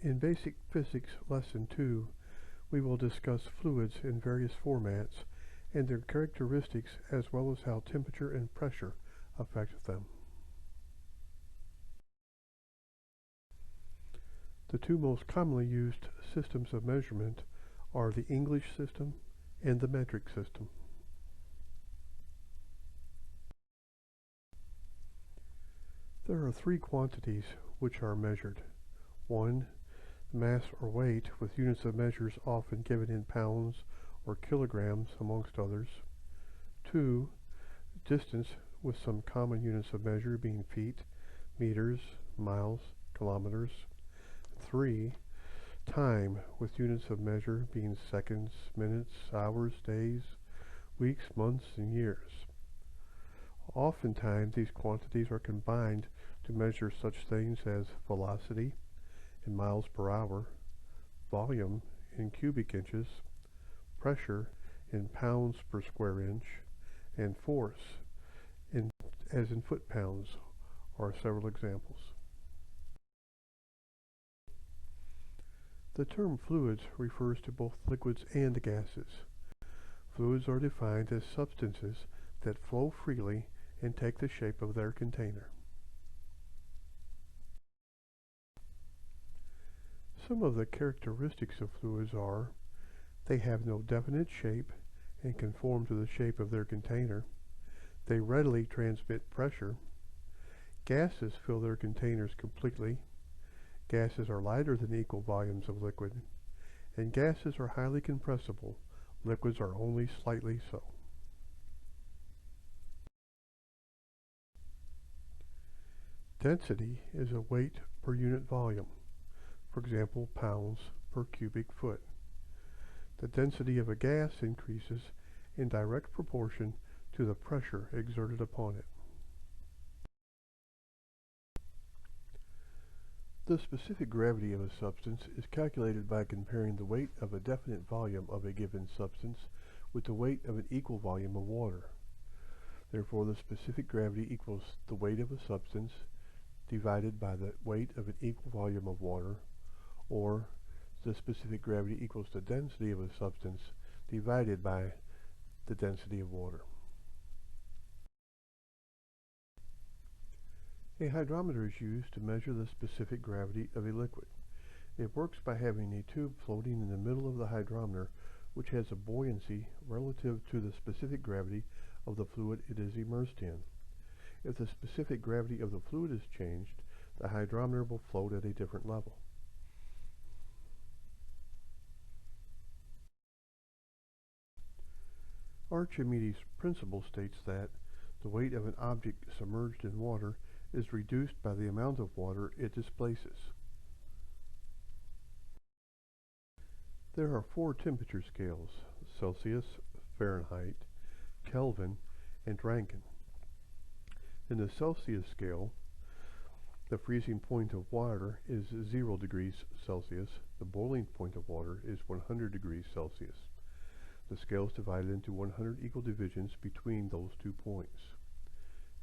In Basic Physics Lesson 2, we will discuss fluids in various formats and their characteristics as well as how temperature and pressure affect them. The two most commonly used systems of measurement are the English system and the metric system. There are three quantities which are measured. 1. Mass or weight, with units of measures often given in pounds or kilograms amongst others. 2. Distance, with some common units of measure being feet, meters, miles, kilometers. 3. Time, with units of measure being seconds, minutes, hours, days, weeks, months, and years. Oftentimes these quantities are combined to measure such things as velocity in miles per hour, volume in cubic inches, pressure in pounds per square inch, and force as in foot-pounds are several examples. The term fluids refers to both liquids and gases. Fluids are defined as substances that flow freely and take the shape of their container. Some of the characteristics of fluids are: they have no definite shape and conform to the shape of their container. They readily transmit pressure. Gases fill their containers completely. Gases are lighter than equal volumes of liquid. And gases are highly compressible. Liquids are only slightly so. Density is a weight per unit volume. For example, pounds per cubic foot. The density of a gas increases in direct proportion to the pressure exerted upon it. The specific gravity of a substance is calculated by comparing the weight of a definite volume of a given substance with the weight of an equal volume of water. Therefore, the specific gravity equals the weight of a substance divided by the weight of an equal volume of water, or the specific gravity equals the density of a substance divided by the density of water. A hydrometer is used to measure the specific gravity of a liquid. It works by having a tube floating in the middle of the hydrometer, which has a buoyancy relative to the specific gravity of the fluid it is immersed in. If the specific gravity of the fluid is changed, the hydrometer will float at a different level. Archimedes' principle states that the weight of an object submerged in water is reduced by the amount of water it displaces. There are 4 temperature scales: Celsius, Fahrenheit, Kelvin, and Rankine. In the Celsius scale, the freezing point of water is 0 degrees Celsius. The boiling point of water is 100 degrees Celsius. The scale is divided into 100 equal divisions between those 2 points.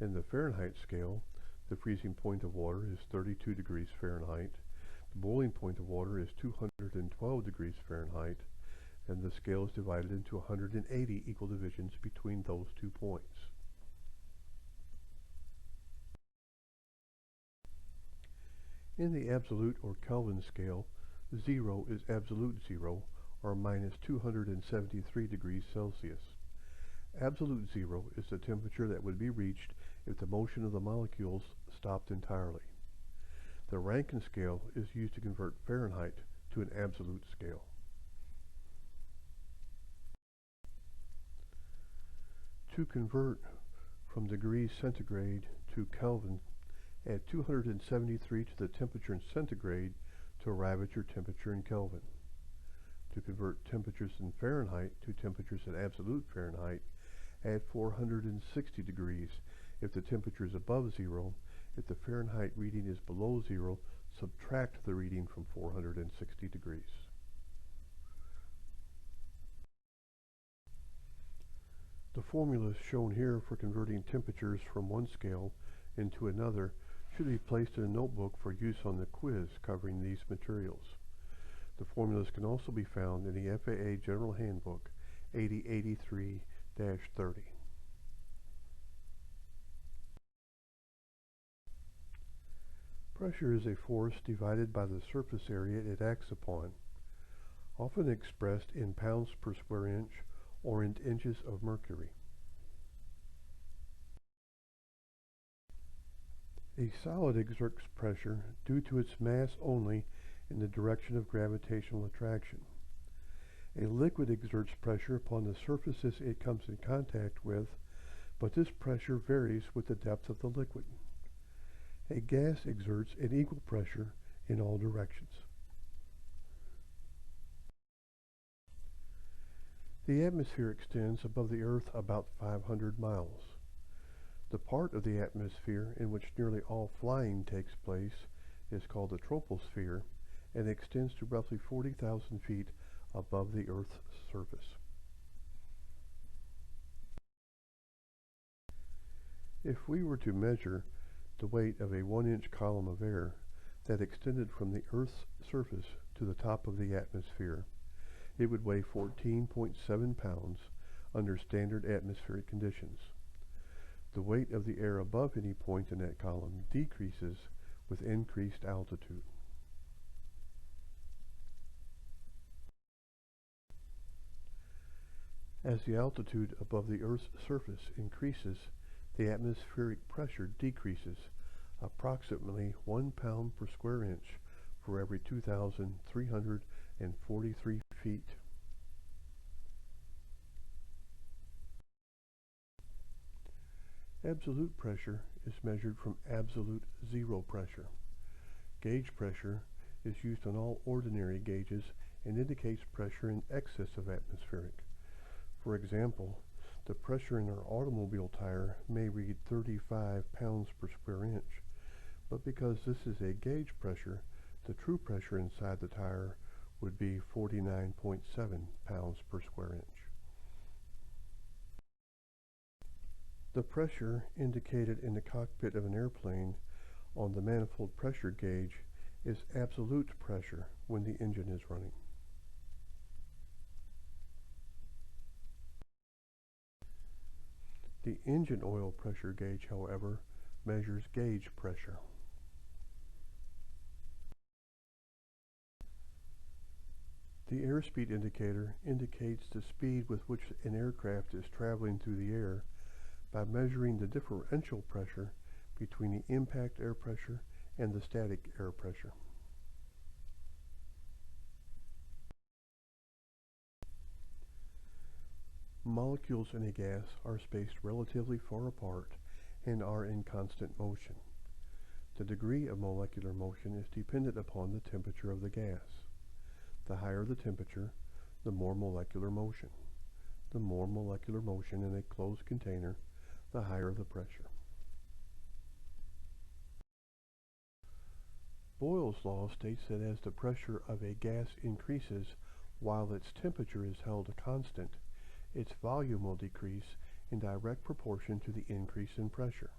In the Fahrenheit scale, the freezing point of water is 32 degrees Fahrenheit. The boiling point of water is 212 degrees Fahrenheit, and the scale is divided into 180 equal divisions between those 2 points. In the absolute or Kelvin scale, 0 is absolute 0, or minus 273 degrees Celsius. Absolute 0 is the temperature that would be reached if the motion of the molecules stopped entirely. The Rankine scale is used to convert Fahrenheit to an absolute scale. To convert from degrees centigrade to Kelvin, add 273 to the temperature in centigrade to arrive at your temperature in Kelvin. To convert temperatures in Fahrenheit to temperatures in absolute Fahrenheit, add 460 degrees if the temperature is above 0. If the Fahrenheit reading is below 0, subtract the reading from 460 degrees. The formulas shown here for converting temperatures from one scale into another should be placed in a notebook for use on the quiz covering these materials. The formulas can also be found in the FAA General Handbook 8083-30. Pressure is a force divided by the surface area it acts upon, often expressed in pounds per square inch or in inches of mercury. A solid exerts pressure due to its mass only in the direction of gravitational attraction. A liquid exerts pressure upon the surfaces it comes in contact with, but this pressure varies with the depth of the liquid. A gas exerts an equal pressure in all directions. The atmosphere extends above the Earth about 500 miles. The part of the atmosphere in which nearly all flying takes place is called the troposphere and extends to roughly 40,000 feet above the Earth's surface. If we were to measure the weight of a 1-inch column of air that extended from the Earth's surface to the top of the atmosphere, it would weigh 14.7 pounds under standard atmospheric conditions. The weight of the air above any point in that column decreases with increased altitude. As the altitude above the Earth's surface increases, the atmospheric pressure decreases approximately 1 pound per square inch for every 2,343 feet. Absolute pressure is measured from absolute zero pressure. Gauge pressure is used on all ordinary gauges and indicates pressure in excess of atmospheric. For example, the pressure in our automobile tire may read 35 pounds per square inch, but because this is a gauge pressure, the true pressure inside the tire would be 49.7 pounds per square inch. The pressure indicated in the cockpit of an airplane on the manifold pressure gauge is absolute pressure when the engine is running. The engine oil pressure gauge, however, measures gauge pressure. The airspeed indicator indicates the speed with which an aircraft is traveling through the air by measuring the differential pressure between the impact air pressure and the static air pressure. Molecules in a gas are spaced relatively far apart and are in constant motion. The degree of molecular motion is dependent upon the temperature of the gas. The higher the temperature, the more molecular motion. The more molecular motion in a closed container, the higher the pressure. Boyle's law states that as the pressure of a gas increases while its temperature is held constant, its volume will decrease in direct proportion to the increase in pressure.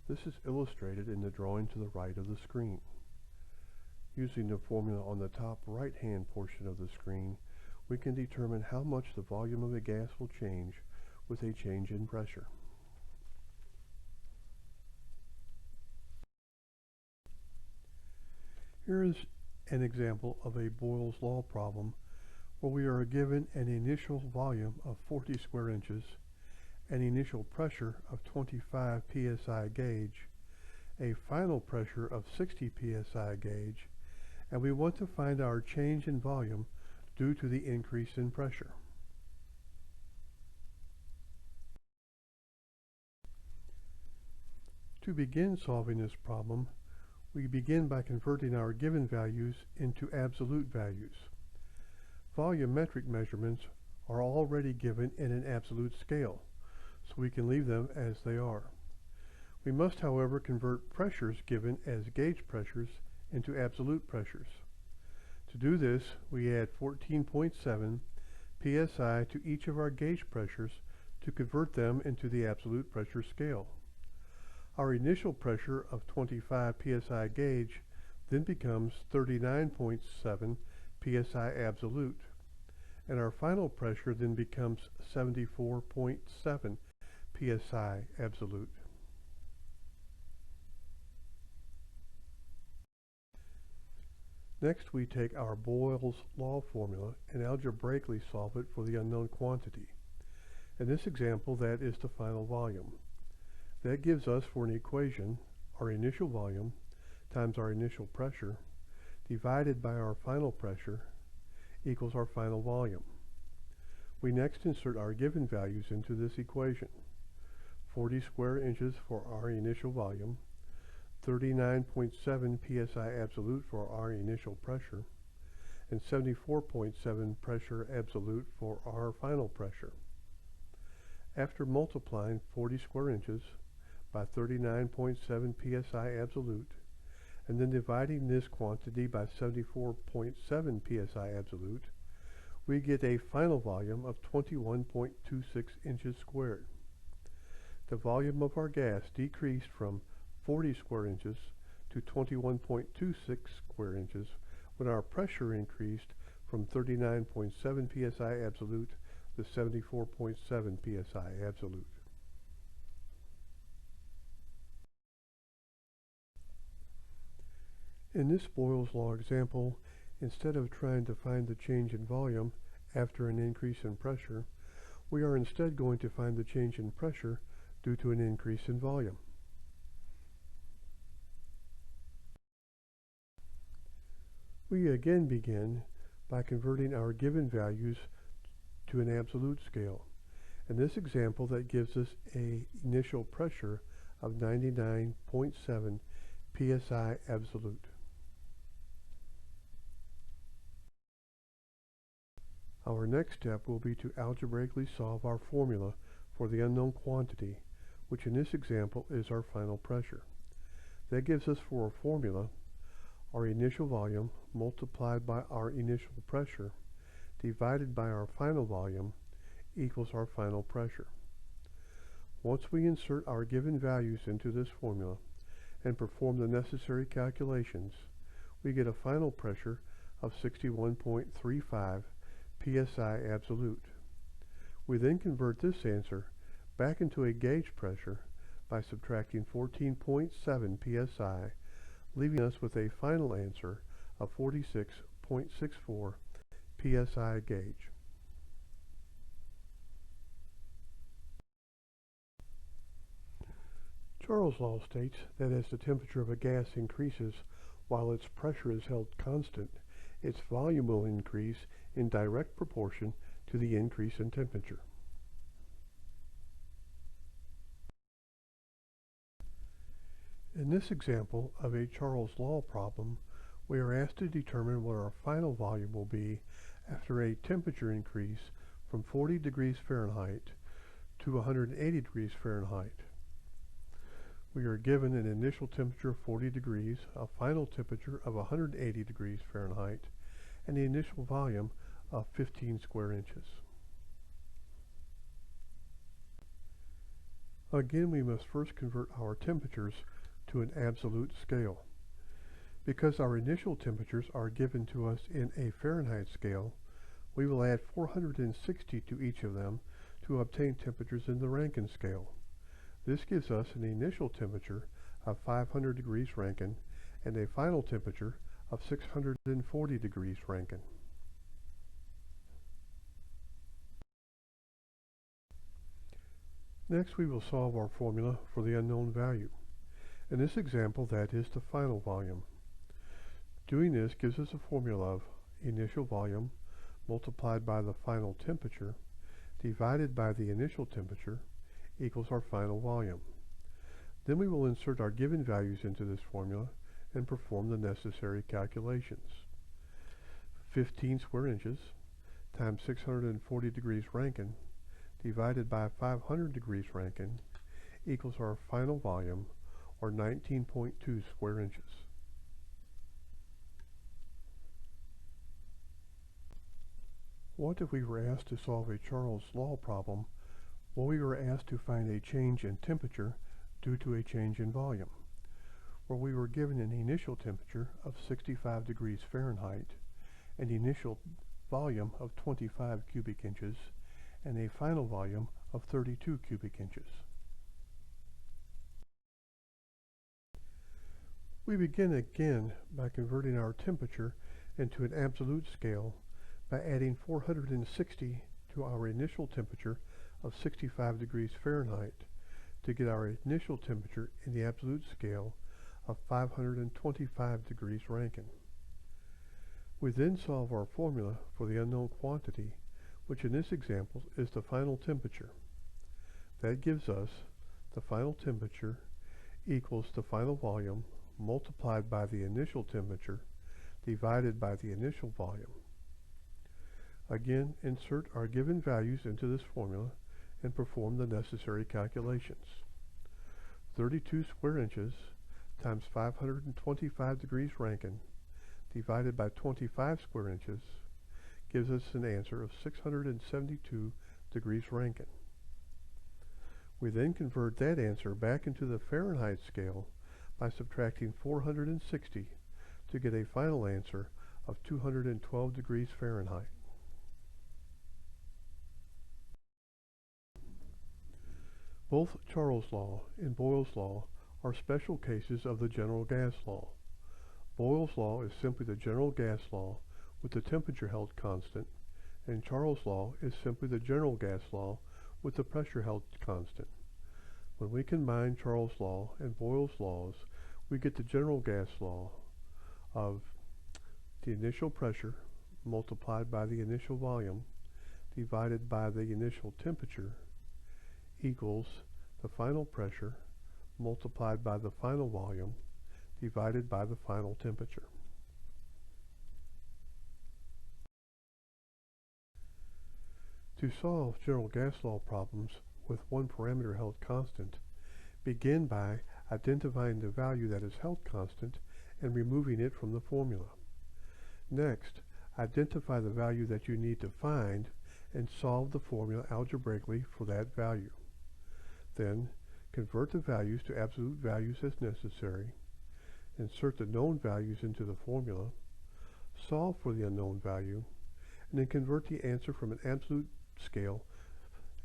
This is illustrated in the drawing to the right of the screen. Using the formula on the top right-hand portion of the screen, we can determine how much the volume of a gas will change with a change in pressure. Here is an example of a Boyle's law problem where we are given an initial volume of 40 square inches, an initial pressure of 25 psi gauge, a final pressure of 60 psi gauge, and we want to find our change in volume due to the increase in pressure. To begin solving this problem, we begin by converting our given values into absolute values. Volumetric measurements are already given in an absolute scale, so we can leave them as they are. We must, however, convert pressures given as gauge pressures into absolute pressures. To do this, we add 14.7 psi to each of our gauge pressures to convert them into the absolute pressure scale. Our initial pressure of 25 psi gauge then becomes 39.7 psi absolute, and our final pressure then becomes 74.7 psi absolute. Next, we take our Boyle's law formula and algebraically solve it for the unknown quantity. In this example, that is the final volume. That gives us, for an equation, our initial volume times our initial pressure divided by our final pressure equals our final volume. We next insert our given values into this equation. 40 square inches for our initial volume, 39.7 psi absolute for our initial pressure, and 74.7 pressure absolute for our final pressure. After multiplying 40 square inches by 39.7 psi absolute, and then dividing this quantity by 74.7 psi absolute, we get a final volume of 21.26 inches squared. The volume of our gas decreased from 40 square inches to 21.26 square inches when our pressure increased from 39.7 psi absolute to 74.7 psi absolute. In this Boyle's law example, instead of trying to find the change in volume after an increase in pressure, we are instead going to find the change in pressure due to an increase in volume. We again begin by converting our given values to an absolute scale. In this example, that gives us an initial pressure of 99.7 psi absolute. Our next step will be to algebraically solve our formula for the unknown quantity, which in this example is our final pressure. That gives us, for a formula, our initial volume multiplied by our initial pressure divided by our final volume equals our final pressure. Once we insert our given values into this formula and perform the necessary calculations, we get a final pressure of 61.35 psi absolute. We then convert this answer back into a gauge pressure by subtracting 14.7 psi, leaving us with a final answer of 46.64 psi gauge. Charles' law states that as the temperature of a gas increases while its pressure is held constant, its volume will increase in direct proportion to the increase in temperature. In this example of a Charles' law problem, we are asked to determine what our final volume will be after a temperature increase from 40 degrees Fahrenheit to 180 degrees Fahrenheit. We are given an initial temperature of 40 degrees, a final temperature of 180 degrees Fahrenheit, and the initial volume of 15 square inches. Again, we must first convert our temperatures to an absolute scale. Because our initial temperatures are given to us in a Fahrenheit scale, we will add 460 to each of them to obtain temperatures in the Rankine scale. This gives us an initial temperature of 500 degrees Rankine and a final temperature of 640 degrees Rankine. Next, we will solve our formula for the unknown value. In this example, that is the final volume. Doing this gives us a formula of initial volume multiplied by the final temperature divided by the initial temperature equals our final volume. Then we will insert our given values into this formula and perform the necessary calculations. 15 square inches times 640 degrees Rankine divided by 500 degrees Rankine equals our final volume, or 19.2 square inches. What if we were asked to solve a Charles' law problem? Well, we were asked to find a change in temperature due to a change in volume, where we were given an initial temperature of 65 degrees Fahrenheit, an initial volume of 25 cubic inches, and a final volume of 32 cubic inches. We begin again by converting our temperature into an absolute scale by adding 460 to our initial temperature of 65 degrees Fahrenheit to get our initial temperature in the absolute scale of 525 degrees Rankine. We then solve our formula for the unknown quantity, which in this example is the final temperature. That gives us the final temperature equals the final volume multiplied by the initial temperature divided by the initial volume. Again, insert our given values into this formula and perform the necessary calculations. 32 square inches times 525 degrees Rankine divided by 25 square inches gives us an answer of 672 degrees Rankine. We then convert that answer back into the Fahrenheit scale by subtracting 460 to get a final answer of 212 degrees Fahrenheit. Both Charles' law and Boyle's law are special cases of the general gas law. Boyle's law is simply the general gas law with the temperature held constant, and Charles' law is simply the general gas law with the pressure held constant. When we combine Charles' law and Boyle's laws, we get the general gas law of the initial pressure multiplied by the initial volume divided by the initial temperature equals the final pressure multiplied by the final volume divided by the final temperature. To solve general gas law problems with one parameter held constant, begin by identifying the value that is held constant and removing it from the formula. Next, identify the value that you need to find and solve the formula algebraically for that value. Then, convert the values to absolute values as necessary, insert the known values into the formula, solve for the unknown value, and then convert the answer from an absolute scale,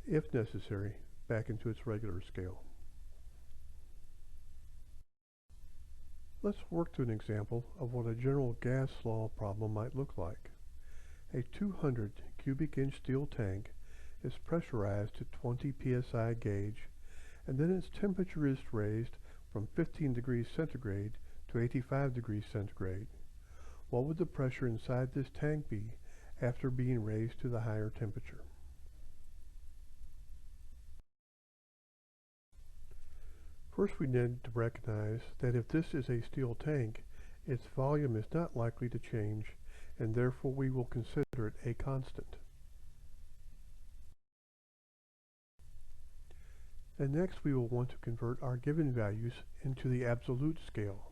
if necessary, back into its regular scale. Let's work through an example of what a general gas law problem might look like. A 200 cubic inch steel tank is pressurized to 20 psi gauge, and then its temperature is raised from 15 degrees centigrade to 85 degrees centigrade. What would the pressure inside this tank be after being raised to the higher temperature? First, we need to recognize that if this is a steel tank, its volume is not likely to change, and therefore we will consider it a constant. And next we will want to convert our given values into the absolute scale.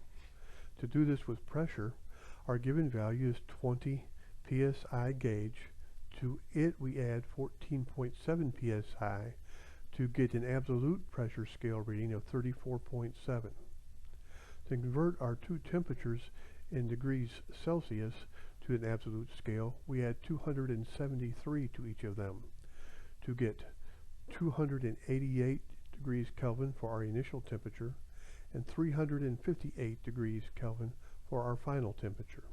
To do this with pressure, our given value is 20 psi gauge. To it we add 14.7 psi to get an absolute pressure scale reading of 34.7. To convert our two temperatures in degrees Celsius to an absolute scale, we add 273 to each of them to get 288 degrees Kelvin for our initial temperature and 358 degrees Kelvin for our final temperature.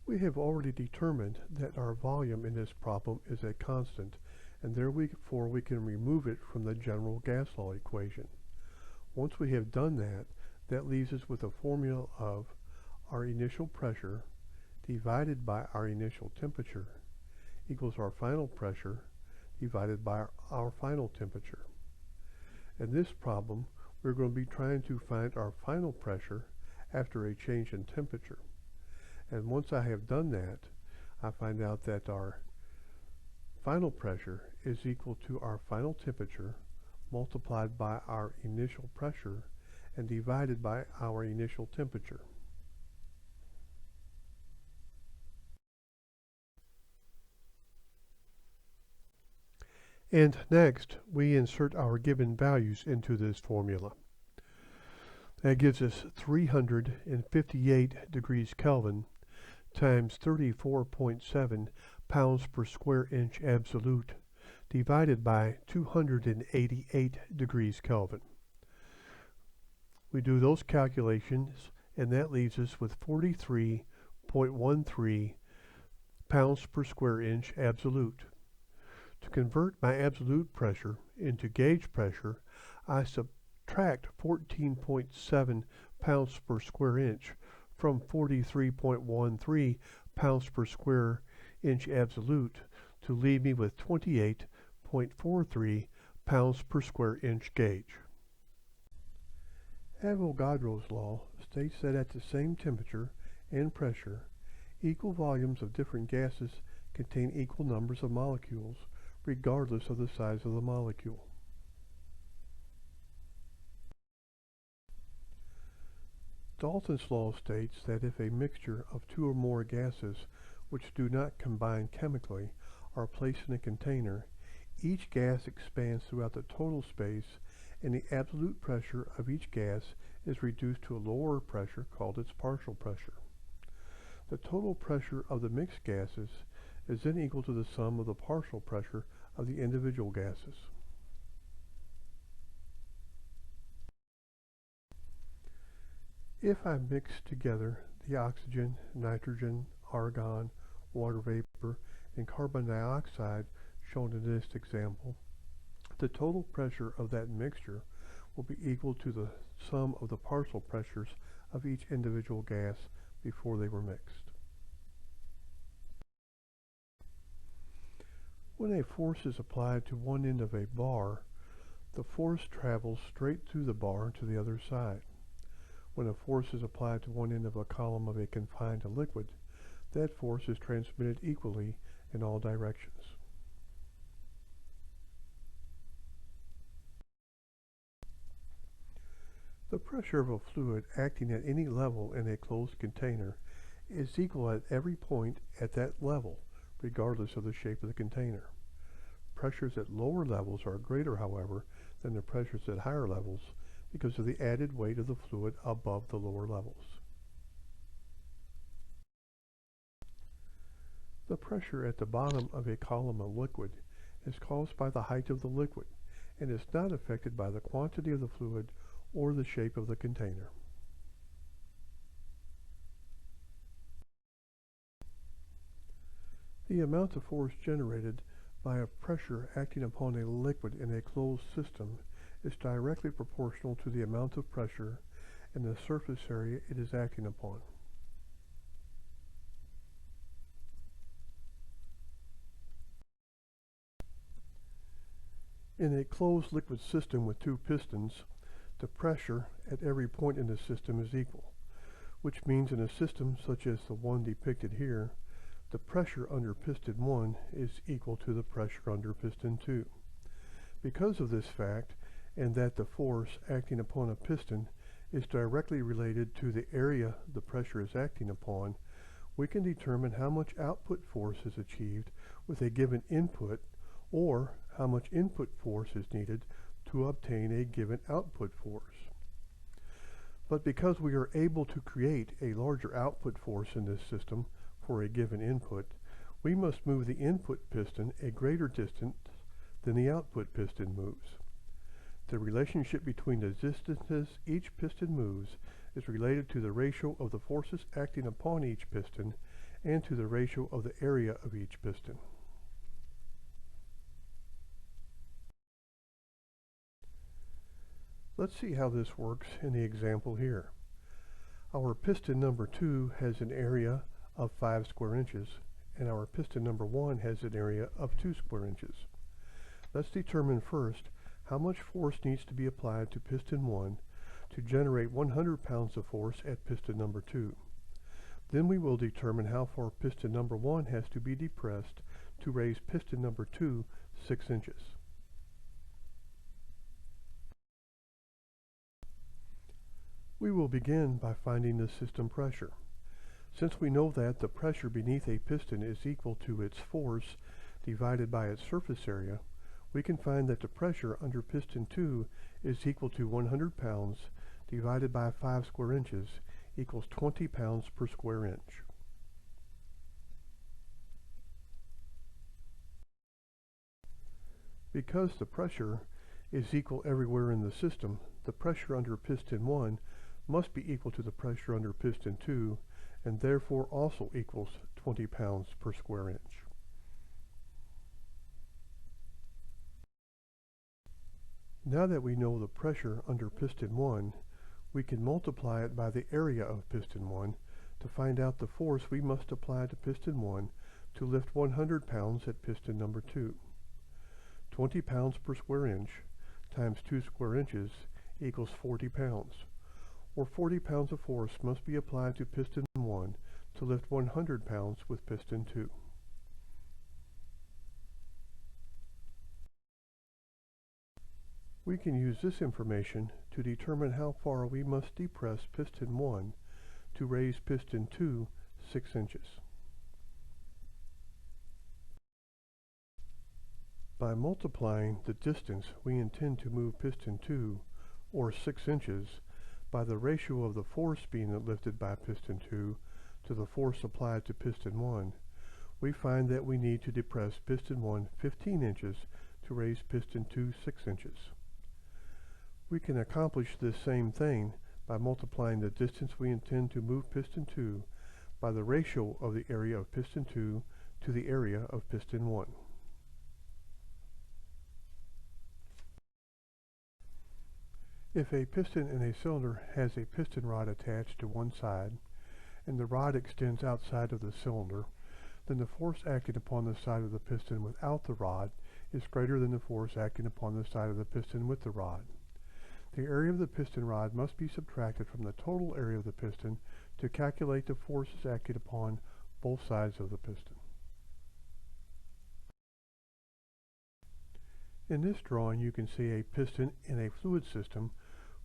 We have already determined that our volume in this problem is a constant, and therefore we can remove it from the general gas law equation. Once we have done that, that leaves us with a formula of our initial pressure divided by our initial temperature equals our final pressure divided by our final temperature. In this problem, we're going to be trying to find our final pressure after a change in temperature. And once I have done that, I find out that our final pressure is equal to our final temperature multiplied by our initial pressure and divided by our initial temperature. And next, we insert our given values into this formula. That gives us 358 degrees Kelvin times 34.7 pounds per square inch absolute divided by 288 degrees Kelvin. We do those calculations, and that leaves us with 43.13 pounds per square inch absolute. To convert my absolute pressure into gauge pressure, I subtract 14.7 pounds per square inch from 43.13 pounds per square inch absolute to leave me with 28.43 pounds per square inch gauge. Avogadro's law states that at the same temperature and pressure, equal volumes of different gases contain equal numbers of molecules, regardless of the size of the molecule. Dalton's law states that if a mixture of two or more gases which do not combine chemically are placed in a container, each gas expands throughout the total space, and the absolute pressure of each gas is reduced to a lower pressure called its partial pressure. The total pressure of the mixed gases is then equal to the sum of the partial pressure of the individual gases. If I mix together the oxygen, nitrogen, argon, water vapor, and carbon dioxide shown in this example, the total pressure of that mixture will be equal to the sum of the partial pressures of each individual gas before they were mixed. When a force is applied to one end of a bar, the force travels straight through the bar to the other side. When a force is applied to one end of a column of a confined liquid, that force is transmitted equally in all directions. The pressure of a fluid acting at any level in a closed container is equal at every point at that level, regardless of the shape of the container. Pressures at lower levels are greater, however, than the pressures at higher levels because of the added weight of the fluid above the lower levels. The pressure at the bottom of a column of liquid is caused by the height of the liquid and is not affected by the quantity of the fluid or the shape of the container. The amount of force generated by a pressure acting upon a liquid in a closed system is directly proportional to the amount of pressure and the surface area it is acting upon. In a closed liquid system with two pistons, the pressure at every point in the system is equal, which means in a system such as the one depicted here, the pressure under piston 1 is equal to the pressure under piston 2. Because of this fact, and that the force acting upon a piston is directly related to the area the pressure is acting upon, we can determine how much output force is achieved with a given input, or how much input force is needed to obtain a given output force. But because we are able to create a larger output force in this system for a given input, we must move the input piston a greater distance than the output piston moves. The relationship between the distances each piston moves is related to the ratio of the forces acting upon each piston and to the ratio of the area of each piston. Let's see how this works in the example here. Our piston number 2 has an area of 5 square inches, and our piston number 1 has an area of 2 square inches. Let's determine first how much force needs to be applied to piston 1 to generate 100 pounds of force at piston number 2. Then we will determine how far piston number 1 has to be depressed to raise piston number 2 6 inches. We will begin by finding the system pressure. Since we know that the pressure beneath a piston is equal to its force divided by its surface area, we can find that the pressure under piston 2 is equal to 100 pounds divided by 5 square inches equals 20 pounds per square inch. Because the pressure is equal everywhere in the system, the pressure under piston 1 must be equal to the pressure under piston 2, and therefore also equals 20 pounds per square inch. Now that we know the pressure under piston 1, we can multiply it by the area of piston 1 to find out the force we must apply to piston 1 to lift 100 pounds at piston number 2. 20 pounds per square inch times 2 square inches equals 40 pounds, or 40 pounds of force must be applied to piston 1 to lift 100 pounds with piston 2. We can use this information to determine how far we must depress piston 1 to raise piston 2 6 inches. By multiplying the distance we intend to move piston 2, or 6 inches, by the ratio of the force being lifted by piston 2 to the force applied to piston 1, we find that we need to depress piston 1 15 inches to raise piston 2 6 inches. We can accomplish this same thing by multiplying the distance we intend to move piston 2 by the ratio of the area of piston 2 to the area of piston 1. If a piston in a cylinder has a piston rod attached to one side, and the rod extends outside of the cylinder, then the force acting upon the side of the piston without the rod is greater than the force acting upon the side of the piston with the rod. The area of the piston rod must be subtracted from the total area of the piston to calculate the forces acting upon both sides of the piston. In this drawing, you can see a piston in a fluid system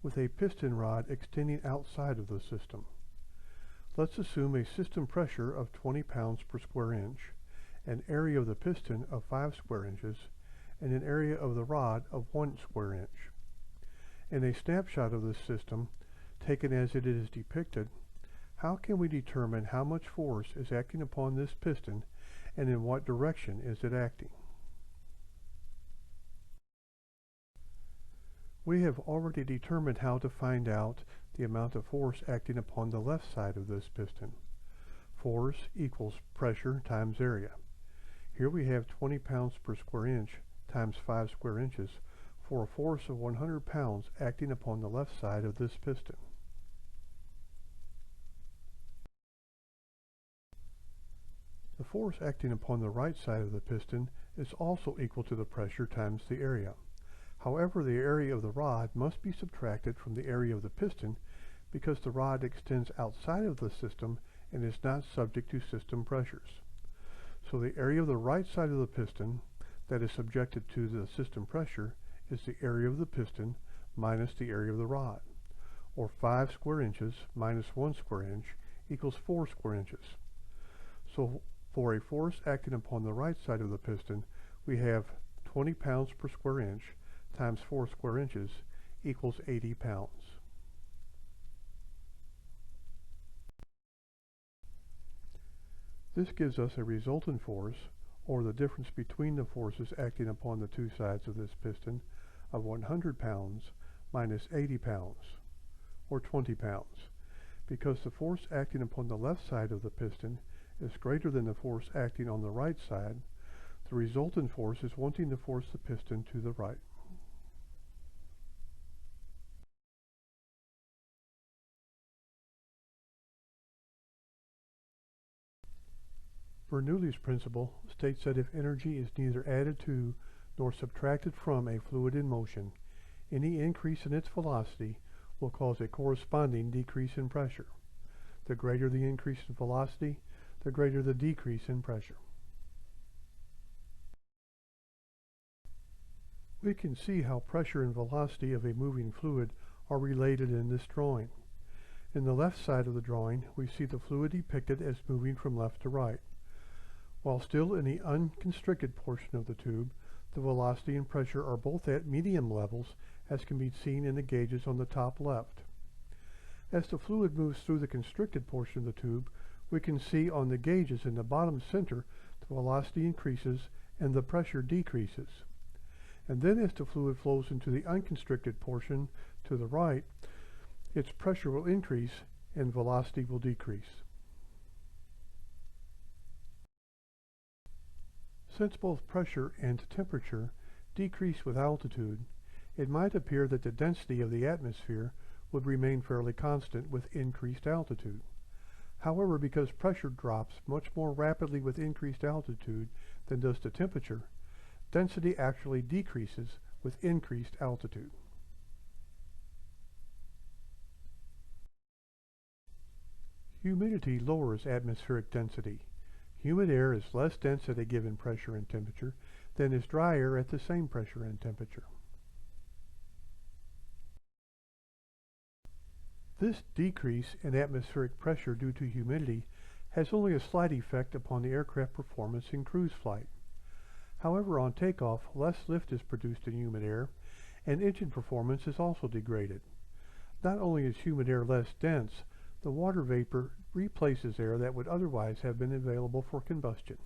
with a piston rod extending outside of the system. Let's assume a system pressure of 20 pounds per square inch, an area of the piston of 5 square inches, and an area of the rod of 1 square inch. In a snapshot of this system, taken as it is depicted, how can we determine how much force is acting upon this piston and in what direction is it acting? We have already determined how to find out the amount of force acting upon the left side of this piston. Force equals pressure times area. Here we have 20 pounds per square inch times 5 square inches for a force of 100 pounds acting upon the left side of this piston. The force acting upon the right side of the piston is also equal to the pressure times the area. However, the area of the rod must be subtracted from the area of the piston because the rod extends outside of the system and is not subject to system pressures. So the area of the right side of the piston that is subjected to the system pressure is the area of the piston minus the area of the rod, or 5 square inches minus 1 square inch equals 4 square inches. So for a force acting upon the right side of the piston, we have 20 pounds per square inch times 4 square inches equals 80 pounds. This gives us a resultant force, or the difference between the forces acting upon the two sides of this piston, of 100 pounds minus 80 pounds, or 20 pounds. Because the force acting upon the left side of the piston is greater than the force acting on the right side, the resultant force is wanting to force the piston to the right. Bernoulli's principle states that if energy is neither added to nor subtracted from a fluid in motion, any increase in its velocity will cause a corresponding decrease in pressure. The greater the increase in velocity, the greater the decrease in pressure. We can see how pressure and velocity of a moving fluid are related in this drawing. In the left side of the drawing, we see the fluid depicted as moving from left to right. While still in the unconstricted portion of the tube, The velocity and pressure are both at medium levels, as can be seen in the gauges on the top left. As the fluid moves through the constricted portion of the tube, we can see on the gauges in the bottom center the velocity increases and the pressure decreases. And then as the fluid flows into the unconstricted portion to the right, its pressure will increase and velocity will decrease. Since both pressure and temperature decrease with altitude, it might appear that the density of the atmosphere would remain fairly constant with increased altitude. However, because pressure drops much more rapidly with increased altitude than does the temperature, density actually decreases with increased altitude. Humidity lowers atmospheric density. Humid air is less dense at a given pressure and temperature than is dry air at the same pressure and temperature. This decrease in atmospheric pressure due to humidity has only a slight effect upon the aircraft performance in cruise flight. However, on takeoff, less lift is produced in humid air, and engine performance is also degraded. Not only is humid air less dense, the water vapor replaces air that would otherwise have been available for combustion.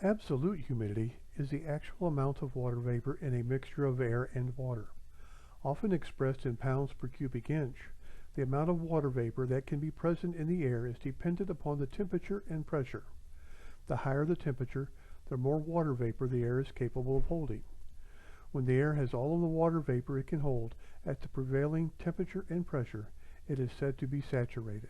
Absolute humidity is the actual amount of water vapor in a mixture of air and water. Often expressed in pounds per cubic inch, the amount of water vapor that can be present in the air is dependent upon the temperature and pressure. The higher the temperature, the more water vapor the air is capable of holding. When the air has all of the water vapor it can hold at the prevailing temperature and pressure, it is said to be saturated.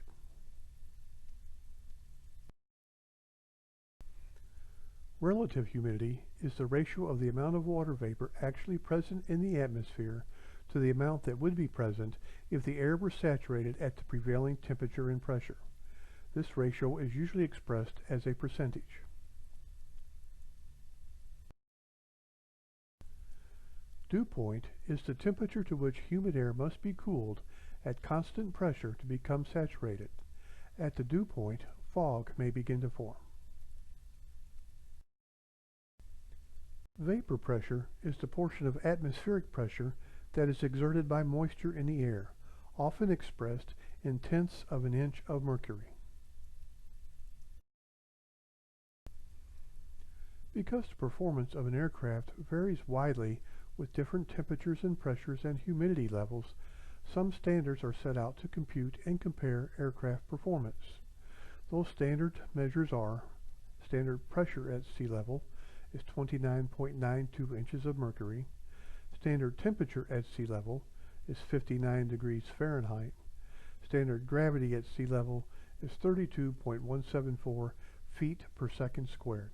Relative humidity is the ratio of the amount of water vapor actually present in the atmosphere to the amount that would be present if the air were saturated at the prevailing temperature and pressure. This ratio is usually expressed as a percentage. Dew point is the temperature to which humid air must be cooled at constant pressure to become saturated. At the dew point, fog may begin to form. Vapor pressure is the portion of atmospheric pressure that is exerted by moisture in the air, often expressed in tenths of an inch of mercury. Because the performance of an aircraft varies widely with different temperatures and pressures and humidity levels, some standards are set out to compute and compare aircraft performance. Those standard measures are: standard pressure at sea level is 29.92 inches of mercury. Standard temperature at sea level is 59 degrees Fahrenheit. Standard gravity at sea level is 32.174 feet per second squared.